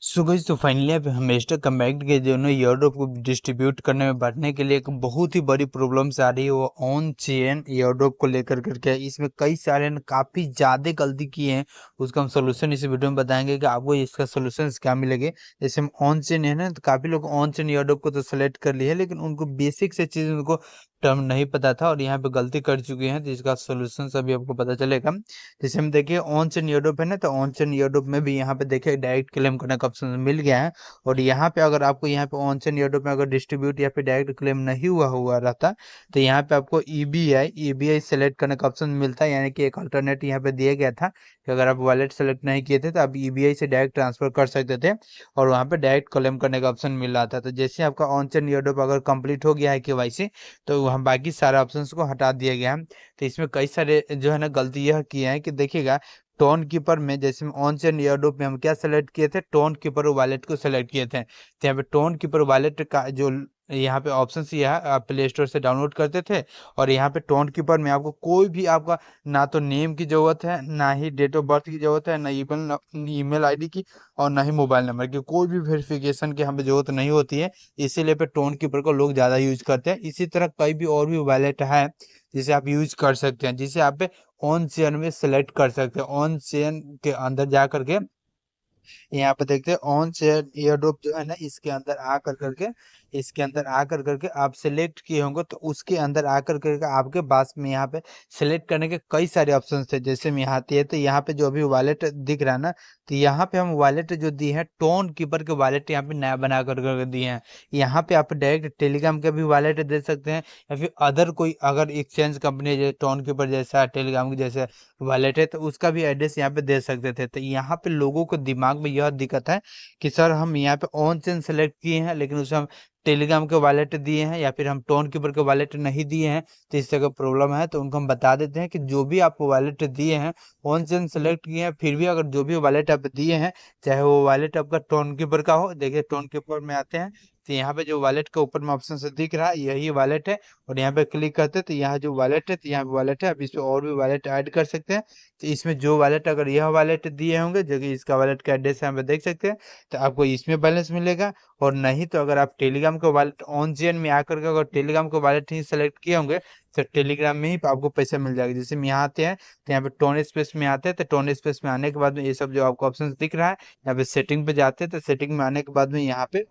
So guys, तो finally अब हम मिस्टर कम्बैक्ट के जो ना ईयरड्रॉप को डिस्ट्रीब्यूट करने में बढ़ने के लिए एक बहुत ही बड़ी प्रॉब्लम्स आ रही है, वो ऑन चेन ईयरड्रॉप को लेकर करके इसमें कई सारे ने काफ़ी ज़्यादा गलती की है। उसका हम सोल्यूशन इस वीडियो में बताएंगे कि आपको इसका सोल्यूशन क्या मिलेंगे। जैसे हम ऑन चेन है ना, तो काफ़ी लोग ऑन चेन ईयरड्रॉप को तो सेलेक्ट कर लिए है, लेकिन उनको बेसिक से चीज़ उनको टर्म नहीं पता था और यहाँ पे गलती कर चुके हैं, तो इसका सोल्यूशन अभी आपको पता चलेगा। जैसे हम देखिए ऑन चेन ईयरड्रॉप है ना, तो ऑन चेन ईयरड्रॉप में भी यहाँ पे देखिए डायरेक्ट क्लेम करने का ऑप्शन मिल गया है। और यहाँ पे अगर आपको यहाँ पे ऑन चेन ईयरड्रॉप में अगर डिस्ट्रीब्यूट या फिर डायरेक्ट क्लेम नहीं हुआ हुआ रहता, तो यहाँ पे आपको ईबीआई सेलेक्ट करने का ऑप्शन मिलता है। यानी कि एक अल्टरनेट यहाँ पे दिया गया था कि अगर आप वॉलेट सेलेक्ट नहीं किए थे तो आप ईबीआई से डायरेक्ट ट्रांसफर कर सकते थे और वहाँ पे डायरेक्ट क्लेम करने का ऑप्शन मिल रहा था। तो जैसे आपका ऑन चेन ईयरड्रॉप अगर कंप्लीट हो गया है केवाईसी, तो वहाँ बाकी सारे ऑप्शन को हटा दिया गया है। तो इसमें कई सारे जो है ना गलती यह किए हैं कि देखिएगा, टोन कीपर में जैसे हम ऑन चेन ईयरड्रॉप में हम क्या सेलेक्ट किए थे, टोन कीपर वॉलेट को सेलेक्ट किए थे। तो यहाँ पे टोन कीपर वॉलेट का जो यहाँ पे ऑप्शन यह है, आप प्ले स्टोर से डाउनलोड करते थे और यहाँ पे टोन कीपर में आपको कोई भी आपका ना तो नेम की जरूरत है, ना ही डेट ऑफ बर्थ की जरूरत है, ना ईमेल आईडी की और ना ही मोबाइल नंबर की। कोई भी वेरिफिकेशन की हमें जरूरत नहीं होती है, इसीलिए पे टोन कीपर को लोग ज़्यादा यूज करते हैं। इसी तरह कई भी और भी वॉलेट है जिसे आप यूज कर सकते हैं, जिसे आप ऑन चेन में सेलेक्ट कर सकते हैं। ऑन चेन के अंदर जा करके यहाँ पे देखते हैं ऑन चेन ईयरड्रॉप जो है ना, इसके अंदर आकर करके आप सिलेक्ट किए होंगे, तो उसके अंदर आकर करके आपके पास में यहाँ पे सिलेक्ट करने के कई सारे ऑप्शन थे। जैसे हम यहाँ आते हैं तो यहाँ पे जो अभी वॉलेट दिख रहा है ना, तो यहाँ पे हम वॉलेट जो दिए हैं टोन कीपर के वॉलेट यहाँ पे नया बना कर दिए हैं। यहाँ पे आप डायरेक्ट टेलीग्राम के भी वॉलेट दे सकते हैं या फिर अदर कोई अगर एक्सचेंज कंपनी जैसे टोन कीपर जैसा टेलीग्राम के जैसे वॉलेट है, तो उसका भी एड्रेस यहाँ पे दे सकते थे। तो यहाँ पे लोगों को दिमाग में यह दिक्कत है कि सर हम यहाँ पे ऑन चेन सेलेक्ट किए हैं, लेकिन उसमें हम टेलीग्राम के वॉलेट दिए हैं या फिर हम टोन कीपर के वॉलेट नहीं दिए हैं, तो इस तरह का प्रॉब्लम है। तो उनको हम बता देते हैं कि जो भी आप वॉलेट दिए हैं, ऑन चेन सेलेक्ट किए हैं, फिर भी अगर जो भी वॉलेट आप दिए हैं, चाहे वो वॉलेट आपका टोन कीपर का हो, देखिए टोन कीपर में आते हैं तो यहाँ पे जो वॉलेट के ऊपर में ऑप्शन से दिख रहा है यही वॉलेट है। और यहाँ पे क्लिक करते हैं तो यहाँ जो वॉलेट है, तो यहाँ पे वॉलेट है, आप इस पे और भी वॉलेट ऐड कर सकते हैं। तो इसमें जो वॉलेट अगर यह वॉलेट दिए होंगे, जो कि इसका वॉलेट का एड्रेस यहाँ पे देख सकते हैं, तो आपको इसमें बैलेंस मिलेगा। और नहीं तो अगर आप टेलीग्राम के वॉलेट ऑन चेन में आकर के अगर टेलीग्राम के वॉलेट ही सेलेक्ट किए होंगे, तो टेलीग्राम में ही आपको पैसा मिल जाएगा। जैसे हम यहाँ आते हैं तो यहाँ पे टोन स्पेस में आते हैं, तो टोन स्पेस में आने के बाद में ये सब जो आपको ऑप्शन दिख रहा है, यहाँ पे सेटिंग पे जाते हैं, तो सेटिंग में आने के बाद में यहाँ पे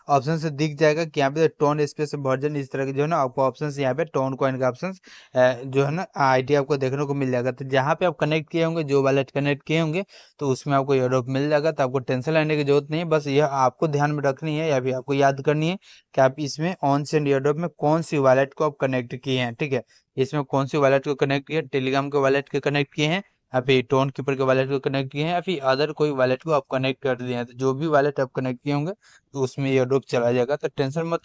ऑप्शन से दिख जाएगा कि यहाँ पे टोन स्पेस वर्जन, इस तरह के जो है ना आपको ऑप्शन यहाँ पे टोन कॉइन का ऑप्शन जो है ना आईडी आपको देखने को मिल जाएगा। तो जहाँ पे आप कनेक्ट किए होंगे, जो वॉलेट कनेक्ट किए होंगे, तो उसमें आपको एयरड्रॉप मिल जाएगा। तो आपको टेंशन लेने की जरूरत नहीं है, बस यह आपको ध्यान में रखनी है या फिर आपको याद करनी है कि आप इसमें ऑन सेंड एयरड्रॉप में कौन सी वॉलेट को आप कनेक्ट किए हैं। ठीक है, इसमें कौन सी वॉलेट को कनेक्ट किए, टेलीग्राम के वॉलेट के कनेक्ट किए हैं या फिर टोन कीपर के वॉलेट को कनेक्ट किए हैं या फिर अदर कोई वॉलेट को आप कनेक्ट कर दिए हैं। तो जो भी वॉलेट आप कनेक्ट किए होंगे, तो उसमें ये ड्रॉप चला जाएगा। तो टेंशन मत